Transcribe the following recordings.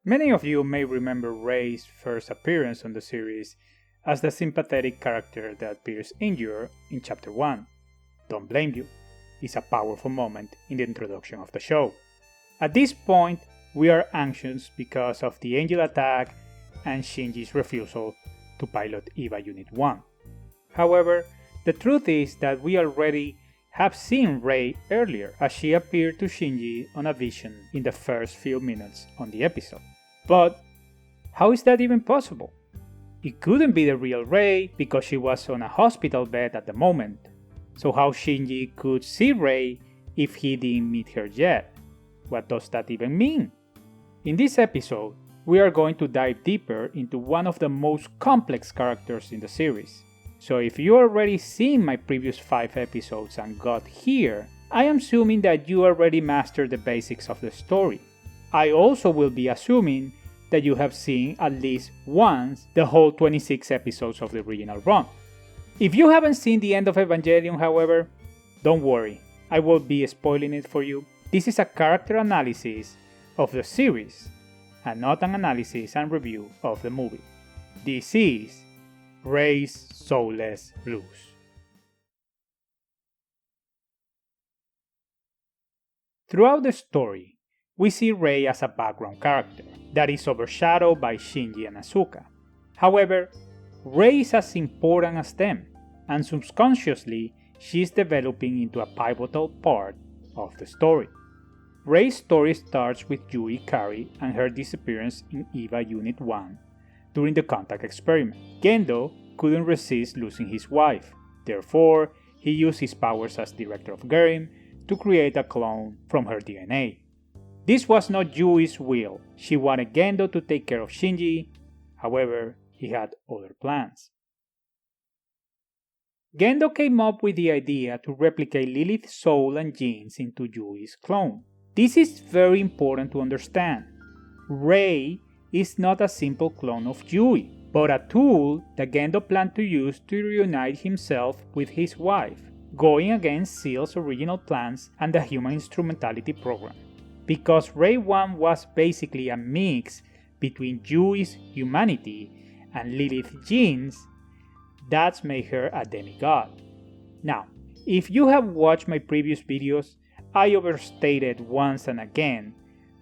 Many of you may remember Rei's first appearance on the series as the sympathetic character that appears injured in Chapter 1. Don't blame you, it's a powerful moment in the introduction of the show. At this point, we are anxious because of the angel attack and Shinji's refusal to pilot EVA Unit 1. However, the truth is that we already have seen Rei earlier as she appeared to Shinji on a vision in the first few minutes on the episode. But how is that even possible? It couldn't be the real Rei because she was on a hospital bed at the moment. So how Shinji could see Rei if he didn't meet her yet? What does that even mean? In this episode, we are going to dive deeper into one of the most complex characters in the series. So if you already seen my previous 5 episodes and got here, I am assuming that you already mastered the basics of the story. I also will be assuming that you have seen at least once the whole 26 episodes of the original run. If you haven't seen the end of Evangelion, however, don't worry, I will be spoiling it for you. This is a character analysis of the series, and not an analysis and review of the movie. This is Rei's Soulless Blues. Throughout the story, we see Rei as a background character that is overshadowed by Shinji and Asuka. However, Rei is as important as them, and subconsciously she is developing into a pivotal part of the story. Rei's story starts with Yui Kari and her disappearance in EVA Unit 1 during the contact experiment. Gendo couldn't resist losing his wife, therefore he used his powers as director of Gerim to create a clone from her DNA. This was not Yui's will, she wanted Gendo to take care of Shinji, however he had other plans. Gendo came up with the idea to replicate Lilith's soul and genes into Yui's clone. This is very important to understand. Rei is not a simple clone of Yui, but a tool that Gendo planned to use to reunite himself with his wife, going against Seal's original plans and the human instrumentality program. Because Rei I was basically a mix between Yui's humanity and Lilith's genes, that's made her a demigod. Now, if you have watched my previous videos, I overstated once and again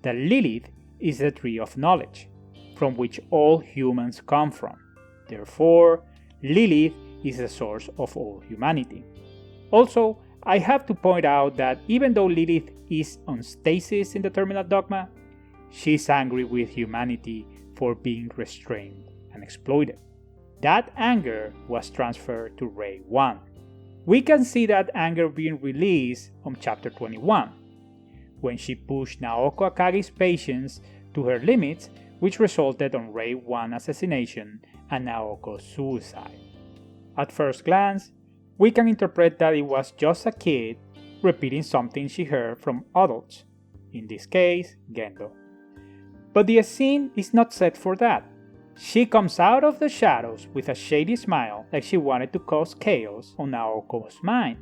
that Lilith is the tree of knowledge, from which all humans come from. Therefore, Lilith is the source of all humanity. Also, I have to point out that even though Lilith is on stasis in the terminal dogma, she is angry with humanity for being restrained and exploited. That anger was transferred to Rei I. We can see that anger being released on Chapter 21, when she pushed Naoko Akagi's patience to her limits, which resulted on Rei I assassination and Naoko's suicide. At first glance, we can interpret that it was just a kid repeating something she heard from adults, in this case, Gendo. But the scene is not set for that. She comes out of the shadows with a shady smile like she wanted to cause chaos on Naoko's mind.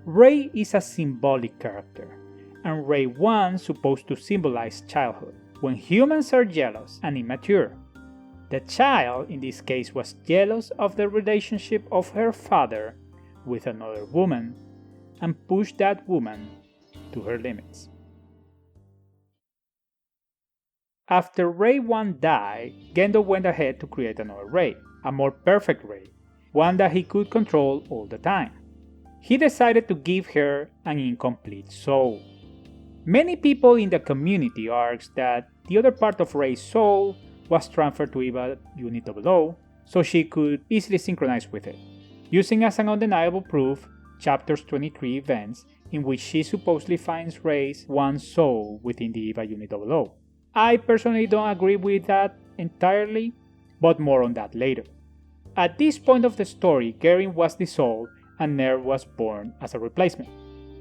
Rei is a symbolic character, and Rei I is supposed to symbolize childhood, when humans are jealous and immature. The child in this case was jealous of the relationship of her father with another woman and pushed that woman to her limits. After Rei I died, Gendo went ahead to create another Rei, a more perfect Rei, one that he could control all the time. He decided to give her an incomplete soul. Many people in the community argue that the other part of Rei's soul was transferred to EVA Unit 00 so she could easily synchronize with it, using as an undeniable proof Chapters 23 events in which she supposedly finds Rei's one soul within the EVA Unit 00. I personally don't agree with that entirely, but more on that later. At this point of the story, Gerim was dissolved and Nerv was born as a replacement.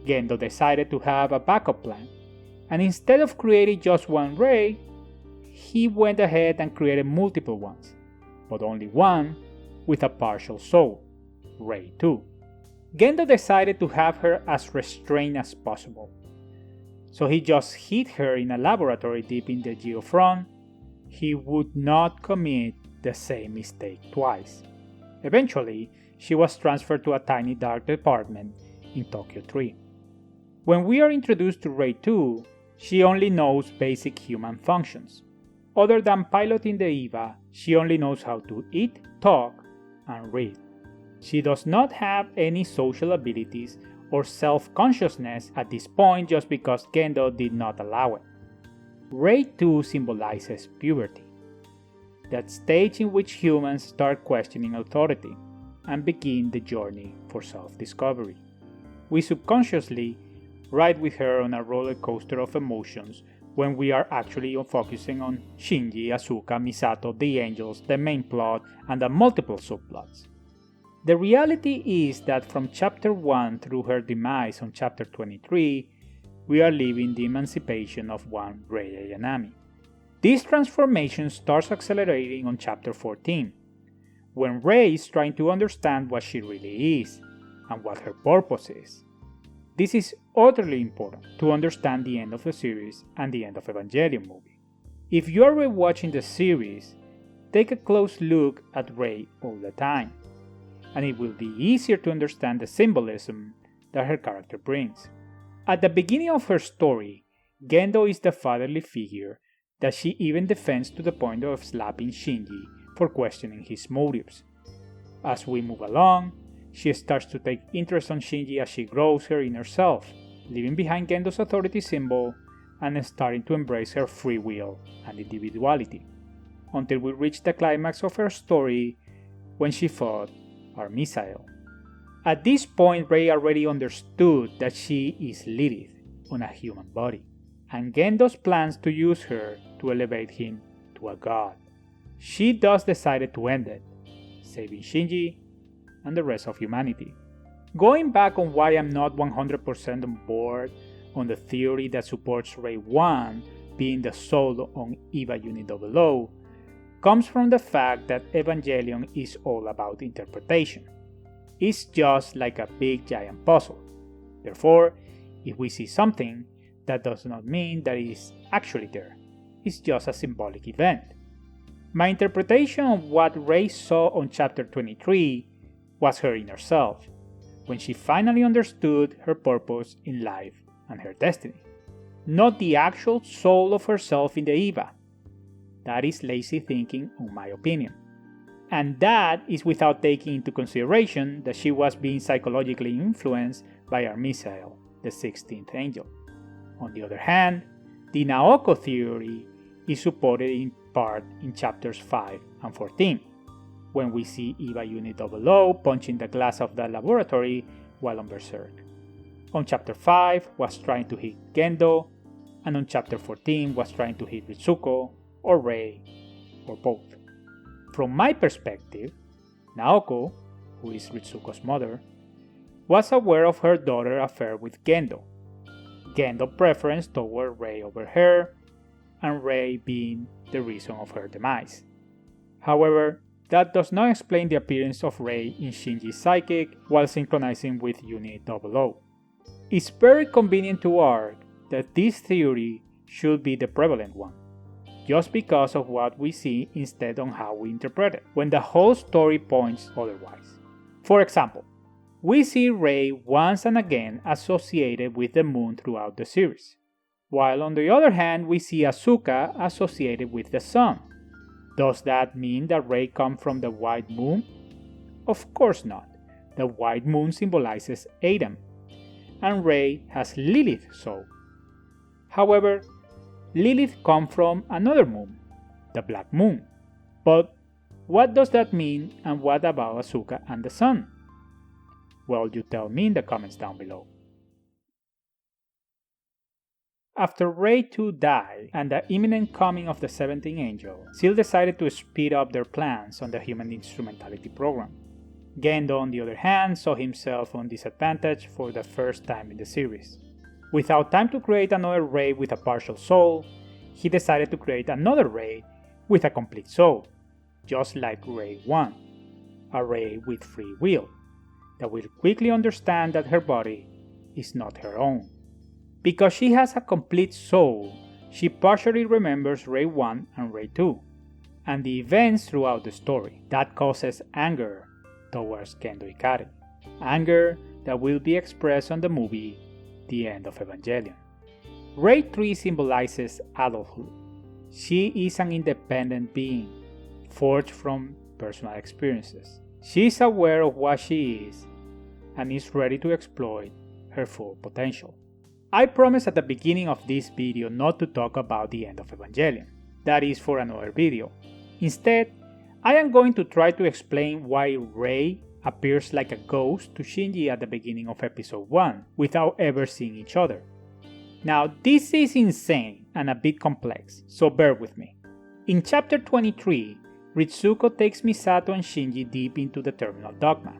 Gendo decided to have a backup plan, and instead of creating just one Rei, he went ahead and created multiple ones, but only one with a partial soul, Rei II. Gendo decided to have her as restrained as possible, so he just hid her in a laboratory deep in the Geofront he would not commit the same mistake twice. Eventually, she was transferred to a tiny dark department in Tokyo 3. When we are introduced to Rei II, she only knows basic human functions. Other than piloting the EVA, she only knows how to eat, talk, and read. She does not have any social abilities or self-consciousness at this point just because Gendo did not allow it. Rei II symbolizes puberty, that stage in which humans start questioning authority and begin the journey for self-discovery. We subconsciously ride with her on a roller coaster of emotions when we are actually focusing on Shinji, Asuka, Misato, the angels, the main plot, and the multiple subplots. The reality is that from chapter 1 through her demise on chapter 23, we are living the emancipation of one Rei Ayanami. This transformation starts accelerating on chapter 14, when Rei is trying to understand what she really is and what her purpose is. This is utterly important to understand the end of the series and the end of Evangelion movie. If you are rewatching the series, take a close look at Rei all the time, and it will be easier to understand the symbolism that her character brings. At the beginning of her story, Gendo is the fatherly figure that she even defends to the point of slapping Shinji for questioning his motives. As we move along, she starts to take interest in Shinji as she grows her inner self, leaving behind Gendo's authority symbol and starting to embrace her free will and individuality, until we reach the climax of her story when she fought our missile. At this point, Rei already understood that she is Lilith on a human body, and Gendo's plans to use her to elevate him to a god. She thus decided to end it, saving Shinji and the rest of humanity. Going back on why I'm not 100% on board on the theory that supports Rei I being the soul on EVA Unit 00, comes from the fact that Evangelion is all about interpretation. It's just like a big giant puzzle. Therefore, if we see something, that does not mean that it is actually there. It's just a symbolic event. My interpretation of what Rei saw on chapter 23 was her inner self, when she finally understood her purpose in life and her destiny. Not the actual soul of herself in the EVA. That is lazy thinking, in my opinion. And that is without taking into consideration that she was being psychologically influenced by our missile, the 16th angel. On the other hand, the Naoko theory is supported in part in chapters 5 and 14, when we see EVA Unit 00 punching the glass of the laboratory while on Berserk. On chapter 5 was trying to hit Gendo, and on chapter 14 was trying to hit Ritsuko, or Rei, or both. From my perspective, Naoko, who is Ritsuko's mother, was aware of her daughter's affair with Gendo, Gendo's preference toward Rei over her, and Rei being the reason of her demise. However, that does not explain the appearance of Rei in Shinji's psychic while synchronizing with Unit 00. It's very convenient to argue that this theory should be the prevalent one, just because of what we see instead on how we interpret it, when the whole story points otherwise. For example, we see Rei once and again associated with the moon throughout the series, while on the other hand we see Asuka associated with the sun. Does that mean that Rei comes from the white moon? Of course not. The white moon symbolizes Adam, and Rei has Lilith's soul. However, Lilith comes from another moon, the black moon. But what does that mean, and what about Asuka and the sun? Well, you tell me in the comments down below. After Rei II died and the imminent coming of the 17th angel, Seal decided to speed up their plans on the human instrumentality program. Gendo, on the other hand, saw himself on disadvantage for the first time in the series. Without time to create another Rei with a partial soul, he decided to create another Rei with a complete soul, just like Rei I, a Rei with free will, that will quickly understand that her body is not her own. Because she has a complete soul, she partially remembers Rei I and Rei II, and the events throughout the story. That causes anger towards Gendo Ikari. Anger that will be expressed on the movie The End of Evangelion. Rei III symbolizes adulthood. She is an independent being, forged from personal experiences. She is aware of what she is and is ready to exploit her full potential. I promised at the beginning of this video not to talk about the end of Evangelion. That is for another video. Instead, I am going to try to explain why Rei appears like a ghost to Shinji at the beginning of episode 1 without ever seeing each other. Now, this is insane and a bit complex, so bear with me. In chapter 23, Ritsuko takes Misato and Shinji deep into the terminal dogma.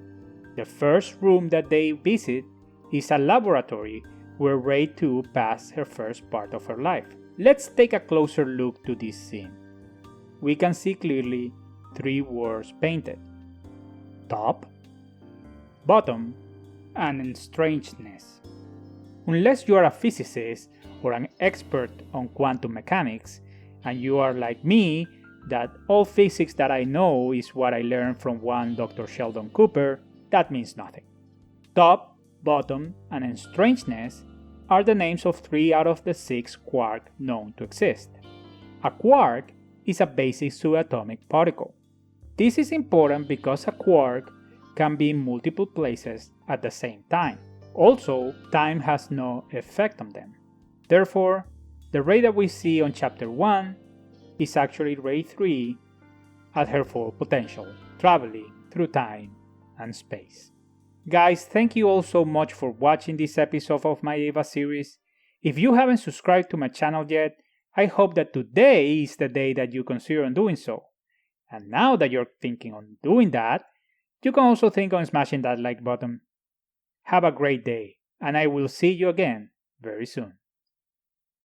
The first room that they visit is a laboratory where Rei II passed her first part of her life. Let's take a closer look to this scene. We can see clearly 3 words painted: top, bottom, and strangeness. Unless you are a physicist or an expert on quantum mechanics, and you are like me, that all physics that I know is what I learned from one Dr. Sheldon Cooper, that means nothing. Top, bottom, and strangeness are the names of 3 out of the 6 quarks known to exist. A quark is a basic subatomic particle. This is important because a quark can be in multiple places at the same time. Also, time has no effect on them. Therefore, the Rei that we see on chapter 1 is actually Rei III at her full potential, traveling through time and space. Guys, thank you all so much for watching this episode of my Eva series. If you haven't subscribed to my channel yet, I hope that today is the day that you consider on doing so. And now that you're thinking on doing that, you can also think on smashing that like button. Have a great day, and I will see you again very soon.